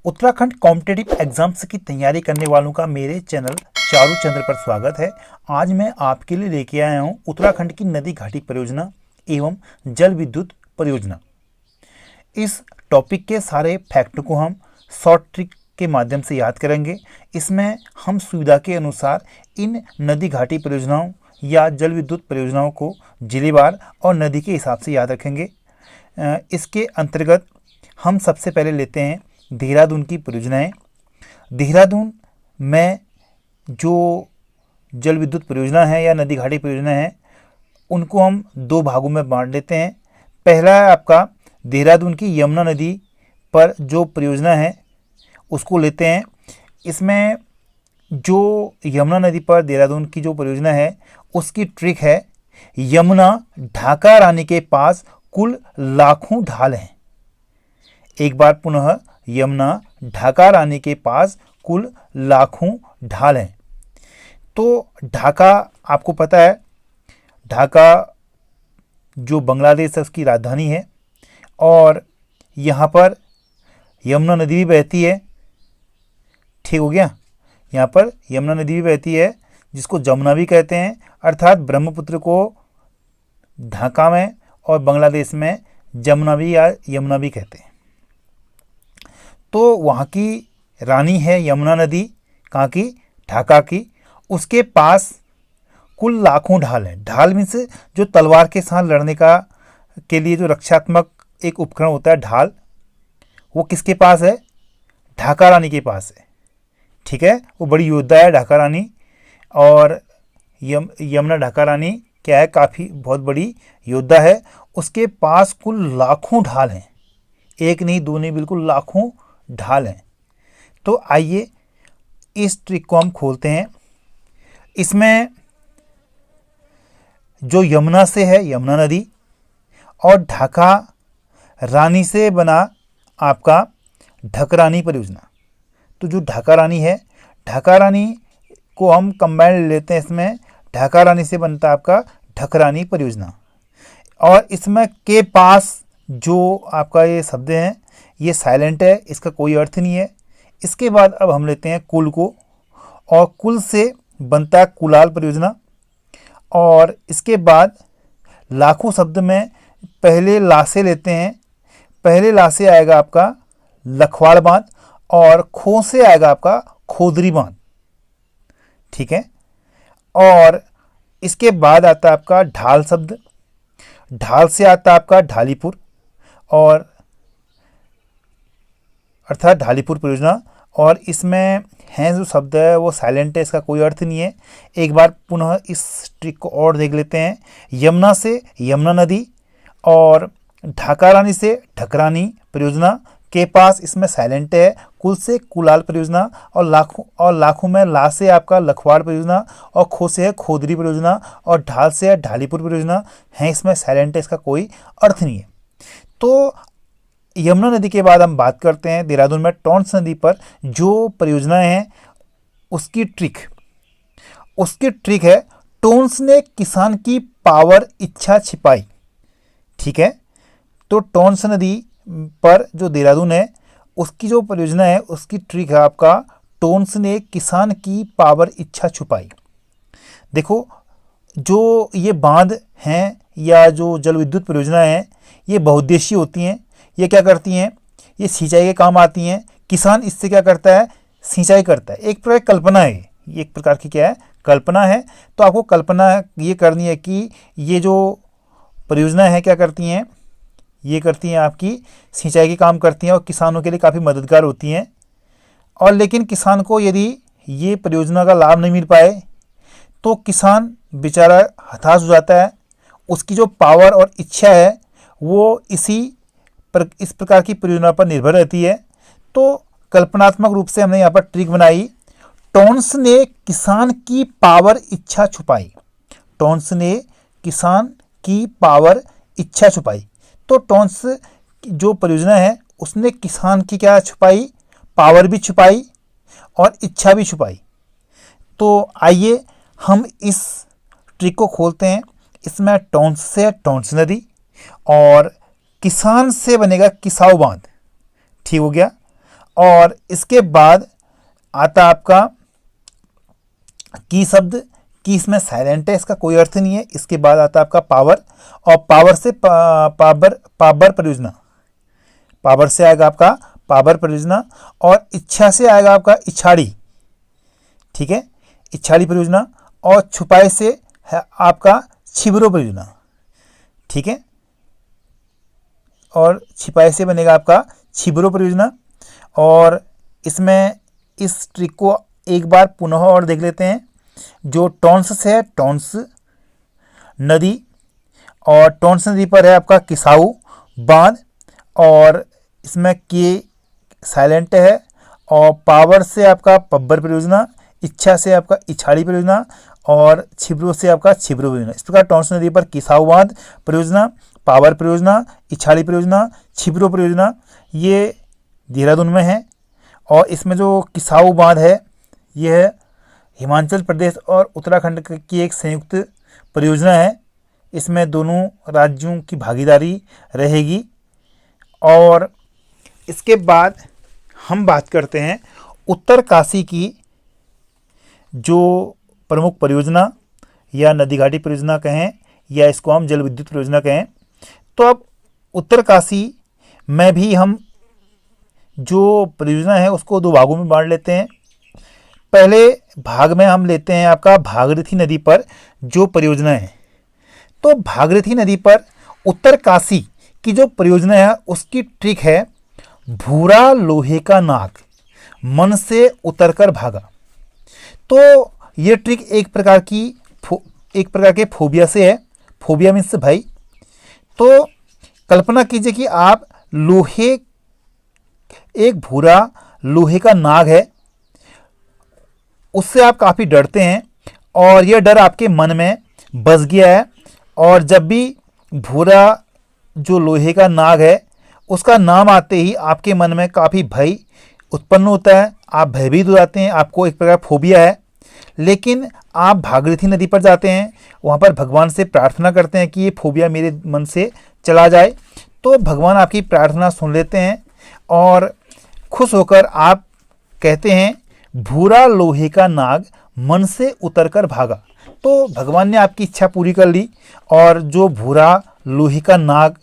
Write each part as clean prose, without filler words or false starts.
Uttarakhand competitive exams की तैयारी करने वालों का मेरे चैनल चारू चंद्र पर स्वागत है। आज मैं आपके लिए लेके आया हूँ उत्तराखंड की नदी घाटी परियोजना एवं जल विद्युत परियोजना। इस टॉपिक के सारे फैक्ट को हम शॉर्ट ट्रिक के माध्यम से याद करेंगे। इसमें हम सुविधा के अनुसार इन नदी घाटी परियोजनाओं या जल विद्युत परियोजनाओं को जिलेवार और नदी के हिसाब से याद रखेंगे। इसके अंतर्गत हम सबसे पहले लेते हैं देहरादून की परियोजनाएं। देहरादून में जो जल विद्युत परियोजना है या नदी घाटी परियोजना है उनको हम दो भागों में बांट लेते हैं। पहला है आपका देहरादून की यमुना नदी पर जो परियोजना है उसको लेते हैं। इसमें जो यमुना नदी पर देहरादून की जो परियोजना है उसकी ट्रिक है यमुना ढाका रानी के पास कुल लाखों ढाल हैं। एक बार पुनः यमुना ढाका रानी के पास कुल लाखों ढाल हैं। तो ढाका आपको पता है, ढाका जो बांग्लादेश है उसकी राजधानी है और यहाँ पर यमुना नदी भी बहती है। ठीक हो गया, यहाँ पर यमुना नदी भी बहती है जिसको जमुना भी कहते हैं, अर्थात ब्रह्मपुत्र को ढाका में और बांग्लादेश में जमुना भी या यमुना भी कहते हैं। तो वहाँ की रानी है यमुना नदी, कहाँ की? ढाका की। उसके पास कुल लाखों ढाल हैं। ढाल मीन्स जो तलवार के साथ लड़ने का के लिए जो रक्षात्मक एक उपकरण होता है ढाल, वो किसके पास है? ढाका रानी के पास है। ठीक है, वो बड़ी योद्धा है ढाका रानी। और यमुना ढाका रानी क्या है? काफ़ी बहुत बड़ी योद्धा है। उसके पास कुल लाखों ढाल हैं, एक नहीं दो नहीं, बिल्कुल लाखों ढाल हैं। तो आइए इस ट्रिक को हम खोलते हैं। इसमें जो यमुना से है यमुना नदी और ढाका रानी से बना आपका ढकरानी परियोजना। तो जो ढाका रानी है, ढाका रानी को हम कंबाइंड लेते हैं। इसमें ढाका रानी से बनता है आपका ढकरानी परियोजना। और इसमें के पास जो आपका ये शब्द है ये साइलेंट है, इसका कोई अर्थ नहीं है। इसके बाद अब हम लेते हैं कुल को, और कुल से बनता है कुलाल परियोजना। और इसके बाद लाखों शब्द में पहले ला से लेते हैं। पहले ला से आएगा आपका लखवाड़ बांध और खो से आएगा आपका खोदरी बांध। ठीक है, और इसके बाद आता है आपका ढाल शब्द। ढाल से आता है आपका ढालीपुर, और अर्थात ढालीपुर परियोजना। और इसमें हैं जो शब्द है वो साइलेंट है, इसका कोई अर्थ नहीं है। एक बार पुनः इस ट्रिक को और देख लेते हैं। यमुना से यमुना नदी और ढाका रानी से ढकरानी परियोजना के पास इसमें साइलेंट है। कुल से कुलाल परियोजना और लाखों में ला से आपका लखवाड़ परियोजना और खो से है खोदरी परियोजना और ढाल से है ढालीपुर परियोजना है, इसमें साइलेंट है, इसका कोई अर्थ नहीं है। तो यमुना नदी के बाद हम बात करते हैं देहरादून में टॉन्स नदी पर जो परियोजनाएं हैं उसकी ट्रिक है टोन्स ने किसान की पावर इच्छा छिपाई। ठीक है, तो टोन्स नदी पर जो देहरादून है उसकी जो परियोजना है उसकी ट्रिक है आपका टोन्स ने किसान की पावर इच्छा छुपाई। देखो, जो ये बांध हैं या जो जल विद्युत परियोजना है ये बहुउद्देशीय होती हैं। ये क्या करती हैं? ये सिंचाई के काम आती हैं। किसान इससे क्या करता है? सिंचाई करता है। एक प्रकार की कल्पना है, ये एक प्रकार की क्या है? कल्पना है। तो आपको कल्पना ये करनी है कि ये जो परियोजना है क्या करती हैं? ये करती हैं आपकी सिंचाई के काम करती हैं और किसानों के लिए काफ़ी मददगार होती हैं। और लेकिन किसान को यदि ये परियोजना का लाभ नहीं मिल पाए तो किसान बेचारा हताश हो जाता है। उसकी जो पावर और इच्छा है वो इस प्रकार की परियोजना पर निर्भर रहती है। तो कल्पनात्मक रूप से हमने यहाँ पर ट्रिक बनाई, टोन्स ने किसान की पावर इच्छा छुपाई। टोन्स ने किसान की पावर इच्छा छुपाई। तो टोन्स जो परियोजना है उसने किसान की क्या छुपाई? पावर भी छुपाई और इच्छा भी छुपाई। तो आइए हम इस ट्रिक को खोलते हैं। इसमें टोन्स से टोन्स नदी और किसान से बनेगा किसाऊ बांध। ठीक हो गया। और इसके बाद आता आपका की शब्द। की इसमें साइलेंट है, इसका कोई अर्थ नहीं है। इसके बाद आता आपका पावर, और पावर से पावर परियोजना, पावर से आएगा आपका पावर परियोजना, और इच्छा से आएगा आपका इच्छाड़ी, ठीक है, इच्छाड़ी परियोजना, और छुपाए से है आपका छिबरो परियोजना, ठीक है, और छिपाए से बनेगा आपका छिबरो परियोजना। और इसमें इस ट्रिक को एक बार पुनः और देख लेते हैं। जो टॉन्स से है, टॉन्स नदी, और टॉन्स नदी पर है आपका किसाऊ बांध, और इसमें के साइलेंट है, और पावर से आपका पब्बर परियोजना, इच्छा से आपका इछाड़ी परियोजना, और छिबरो से आपका छिबरो परियोजना। इस प्रकार टॉन्स नदी पर किसाऊ बांध परियोजना, पावर परियोजना, इछाड़ी परियोजना, छिबरो परियोजना ये देहरादून में है। और इसमें जो किसाऊ बांध है यह हिमाचल प्रदेश और उत्तराखंड की एक संयुक्त परियोजना है। इसमें दोनों राज्यों की भागीदारी रहेगी। और इसके बाद हम बात करते हैं उत्तरकाशी की जो प्रमुख परियोजना या नदी घाटी परियोजना कहें, या इसको हम जल विद्युत परियोजना कहें। तो अब उत्तरकाशी में भी हम जो परियोजना है उसको दो भागों में बांट लेते हैं। पहले भाग में हम लेते हैं आपका भागीरथी नदी पर जो परियोजना है। तो भागीरथी नदी पर उत्तरकाशी की जो परियोजना है उसकी ट्रिक है भूरा लोहे का नाग मन से उतरकर भागा। तो ये ट्रिक एक प्रकार के फोबिया से है। फोबिया मीन्स भय। तो कल्पना कीजिए कि आप एक भूरा लोहे का नाग है, उससे आप काफ़ी डरते हैं, और यह डर आपके मन में बस गया है। और जब भी भूरा जो लोहे का नाग है उसका नाम आते ही आपके मन में काफ़ी भय उत्पन्न होता है, आप भयभीत हो जाते हैं, आपको एक प्रकार फोबिया है। लेकिन आप भागीरथी नदी पर जाते हैं, वहाँ पर भगवान से प्रार्थना करते हैं कि ये फोबिया मेरे मन से चला जाए। तो भगवान आपकी प्रार्थना सुन लेते हैं और खुश होकर आप कहते हैं भूरा लोहे का नाग मन से उतरकर भागा। तो भगवान ने आपकी इच्छा पूरी कर ली, और जो भूरा लोहे का नाग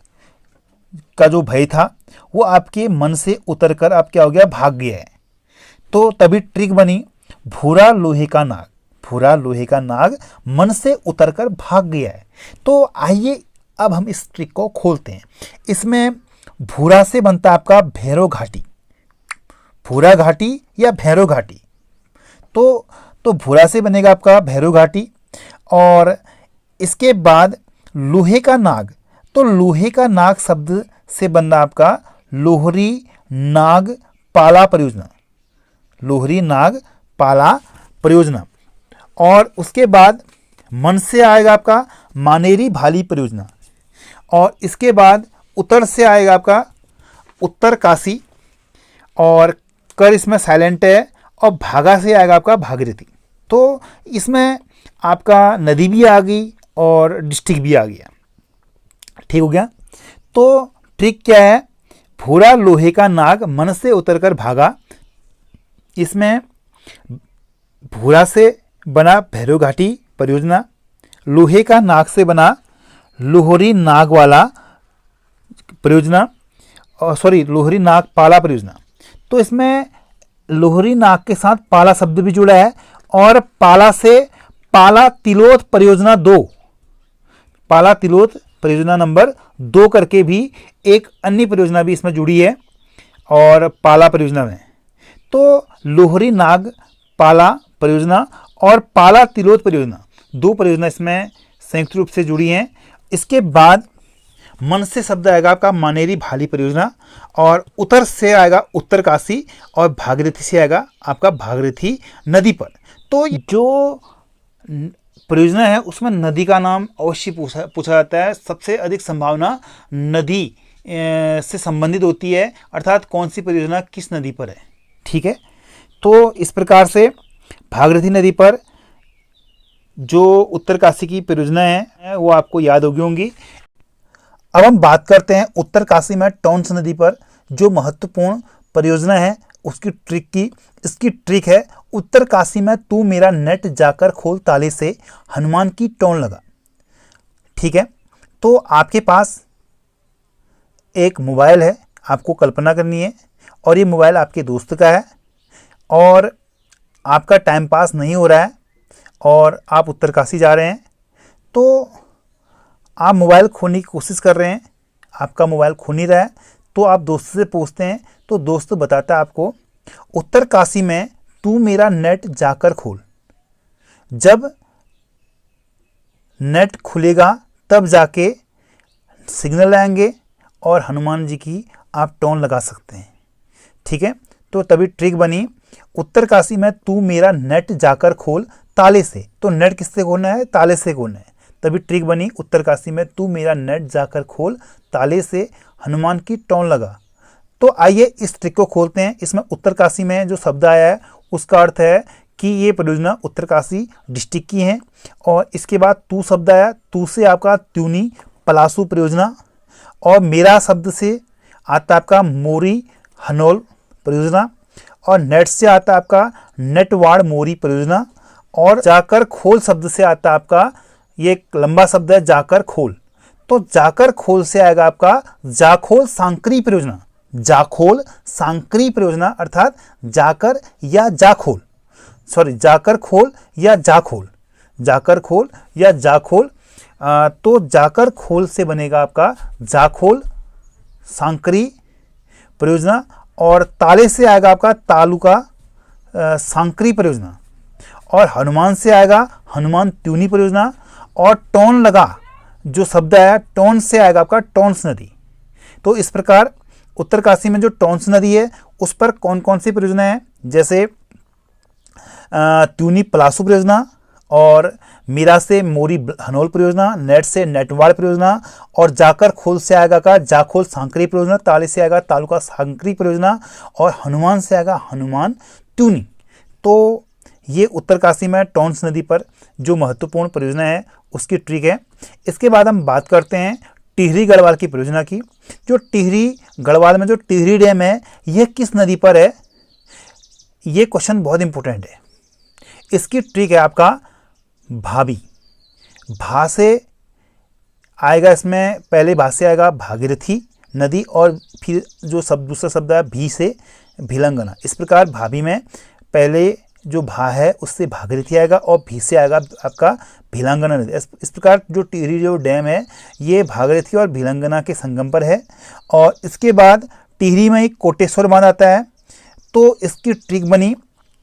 का जो भय था वो आपके मन से उतरकर आप क्या हो गया, भाग गया है। तो तभी ट्रिक बनी भूरा लोहे का नाग, भूरा लोहे का नाग मन से उतरकर भाग गया है। तो आइए अब हम इस ट्रिक को खोलते हैं। इसमें भूरा से बनता आपका भैरव घाटी, भूरा घाटी या भैरव घाटी। तो भूरा से बनेगा आपका भैरव घाटी। और इसके बाद लोहे का नाग, तो लोहे का नाग शब्द से बनना आपका लोहरी नाग पाला परियोजना, लोहरी नाग पाला परियोजना। और उसके बाद मन से आएगा आपका मानेरी भाली परियोजना। और इसके बाद उत्तर से आएगा आपका उत्तरकाशी, और कर इसमें साइलेंट है, और भागा से आएगा आपका भागीरथी। तो इसमें आपका नदी भी आ गई और डिस्ट्रिक्ट भी आ गया, ठीक हो गया। तो ट्रिक क्या है, भूरा लोहे का नाग मन से उतरकर भागा। इसमें भूरा से बना भैरव घाटी परियोजना, लोहे का नाग से बना लोहरी नाग वाला परियोजना, और लोहरी नाग पाला परियोजना। तो इसमें लोहरी नाग के साथ पाला शब्द भी जुड़ा है, और पाला से पाला तिलोत परियोजना 2, पाला तिलोत परियोजना नंबर 2 करके भी एक अन्य परियोजना भी इसमें जुड़ी है और पाला परियोजना में। तो लोहरी नाग पाला परियोजना और पाला तिलोत परियोजना, 2 परियोजना इसमें संयुक्त रूप से जुड़ी हैं। इसके बाद मन से शब्द आएगा आपका मानेरी भाली परियोजना, और उत्तर से आएगा उत्तरकाशी, और भागीरथी से आएगा आपका भागीरथी नदी पर। तो जो परियोजना है उसमें नदी का नाम अवश्य पूछा जाता है। सबसे अधिक संभावना नदी से संबंधित होती है, अर्थात कौन सी परियोजना किस नदी पर है, ठीक है। तो इस प्रकार से भागीरथी नदी पर जो उत्तरकाशी की परियोजना है वो आपको याद होंगी। अब हम बात करते हैं उत्तरकाशी में टॉन्स नदी पर जो महत्वपूर्ण परियोजना है उसकी ट्रिक की। इसकी ट्रिक है, उत्तरकाशी में तू मेरा नेट जाकर खोल ताले से, हनुमान की टोन लगा। ठीक है, तो आपके पास एक मोबाइल है, आपको कल्पना करनी है, और ये मोबाइल आपके दोस्त का है और आपका टाइम पास नहीं हो रहा है और आप उत्तरकाशी जा रहे हैं। तो आप मोबाइल खोने की कोशिश कर रहे हैं, आपका मोबाइल खो नहीं रहा है, तो आप दोस्त से पूछते हैं, तो दोस्त बताता है आपको, उत्तरकाशी में तू मेरा नेट जाकर खोल। जब नेट खुलेगा तब जाके सिग्नल आएंगे और हनुमान जी की आप टोन लगा सकते हैं। ठीक है, तो तभी ट्रिक बनी, उत्तरकाशी में तू मेरा नेट जाकर खोल ताले से। तो नेट किससे खोलना है? ताले से खोलना है। तभी ट्रिक बनी, उत्तरकाशी में तू मेरा नेट जाकर खोल ताले से, हनुमान की टोन लगा। तो आइए इस ट्रिक को खोलते हैं। इसमें उत्तरकाशी में जो शब्द आया है उसका अर्थ है कि ये परियोजना उत्तरकाशी डिस्ट्रिक्ट की है। और इसके बाद तू शब्द आया, तू से आपका त्यूनी पलासू परियोजना, और मेरा शब्द से आता आपका मोरी हनोल परियोजना, और नेट से आता आपका नेटवाड़ मोरी परियोजना, और जाकर खोल शब्द से आता आपका, ये एक लंबा शब्द है, जाकर खोल। तो जाकर खोल से आएगा आपका जाखोल सांकरी परियोजना। जाखोल सांकरी परियोजना अर्थात जाकर या जाखोल, जाकर खोल या जाखोल, जाकर खोल या जाखोल। तो जाकर खोल से बनेगा आपका जाखोल सांकरी परियोजना, और ताले से आएगा आपका तालुका सांकरी परियोजना, और हनुमान से आएगा हनुमान त्यूनी परियोजना, और टोन लगा जो शब्द आया, टोन से आएगा आपका टोन्स नदी। तो इस प्रकार उत्तरकाशी में जो टोन्स नदी है उस पर कौन कौन सी परियोजना है, जैसे त्यूनी पलासू परियोजना, और मीरा से मोरी हनोल परियोजना, नेट से नेटवाड़ परियोजना, और जाकर खोल से आएगा का जाखोल सांकरी परियोजना, ताले से आएगा तालुका सांकरी परियोजना, और हनुमान से आएगा हनुमान त्यूनी। तो ये उत्तरकाशी में टोन्स नदी पर जो महत्वपूर्ण परियोजना है उसकी ट्रिक है। इसके बाद हम बात करते हैं टिहरी गढ़वाल की परियोजना की। जो टिहरी गढ़वाल में जो टिहरी डैम है यह किस नदी पर है? ये क्वेश्चन बहुत इंपॉर्टेंट है। इसकी ट्रिक है आपका भाभी। भा से आएगा, इसमें पहले भा से आएगा भागीरथी नदी, और फिर जो दूसरा शब्द है भी से भिलंगना। इस प्रकार भाभी में पहले जो भा है उससे भागीरथी आएगा और भी से आएगा आपका भिलंगना नदी। इस प्रकार जो टिहरी जो डैम है ये भागीरथी और भिलंगना के संगम पर है। और इसके बाद टिहरी में एक कोटेश्वर बांध आता है। तो इसकी ट्रिक बनी,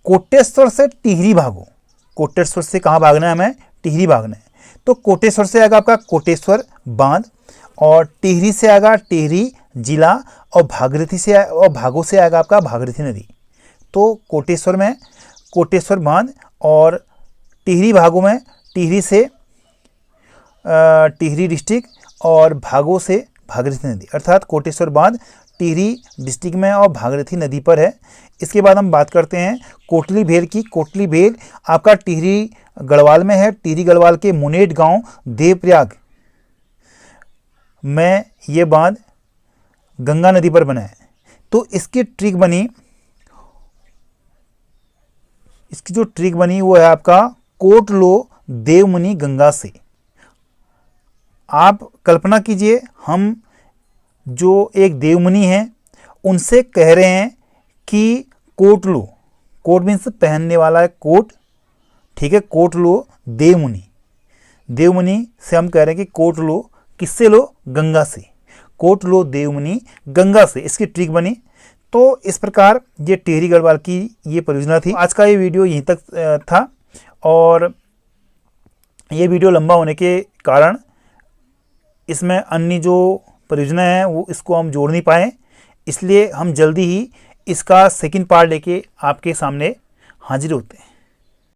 कोटेश्वर से टिहरी भागो। कोटेश्वर से कहाँ भागना है हमें? टिहरी भागना है। तो कोटेश्वर से आएगा आपका कोटेश्वर बांध, और टिहरी से आएगा टिहरी जिला, और भागीरथी से और भागो से आएगा आपका भागीरथी नदी। तो कोटेश्वर में कोटेश्वर बांध, और टिहरी भागो में टिहरी से टिहरी डिस्ट्रिक्ट, और भागो से भागीरथी नदी, अर्थात कोटेश्वर बांध टिहरी डिस्ट्रिक्ट में और भागीरथी नदी पर है। इसके बाद हम बात करते हैं कोटली भेल की। कोटली भेल आपका टिहरी गढ़वाल में है। टिहरी गढ़वाल के मुनेट गांव देवप्रयाग में ये बांध गंगा नदी पर बना है। तो इसकी ट्रिक बनी, इसकी जो ट्रिक बनी वो है आपका कोट लो देवमुनि गंगा से। आप कल्पना कीजिए, हम जो एक देवमुनि हैं उनसे कह रहे हैं कि कोट लो। कोट मीन्स पहनने वाला है कोट, ठीक है। कोट लो देवमुनि, देवमुनि से हम कह रहे हैं कि कोट लो, किससे लो? गंगा से। कोट लो देवमुनि गंगा से, इसकी ट्रिक बनी। तो इस प्रकार ये टिहरी गढ़वाल की ये परियोजना थी। आज का ये वीडियो यहीं तक था, और ये वीडियो लंबा होने के कारण इसमें अन्य जो परियोजना है वो इसको हम जोड़ नहीं पाए, इसलिए हम जल्दी ही इसका सेकंड पार्ट लेके आपके सामने हाजिर होते हैं।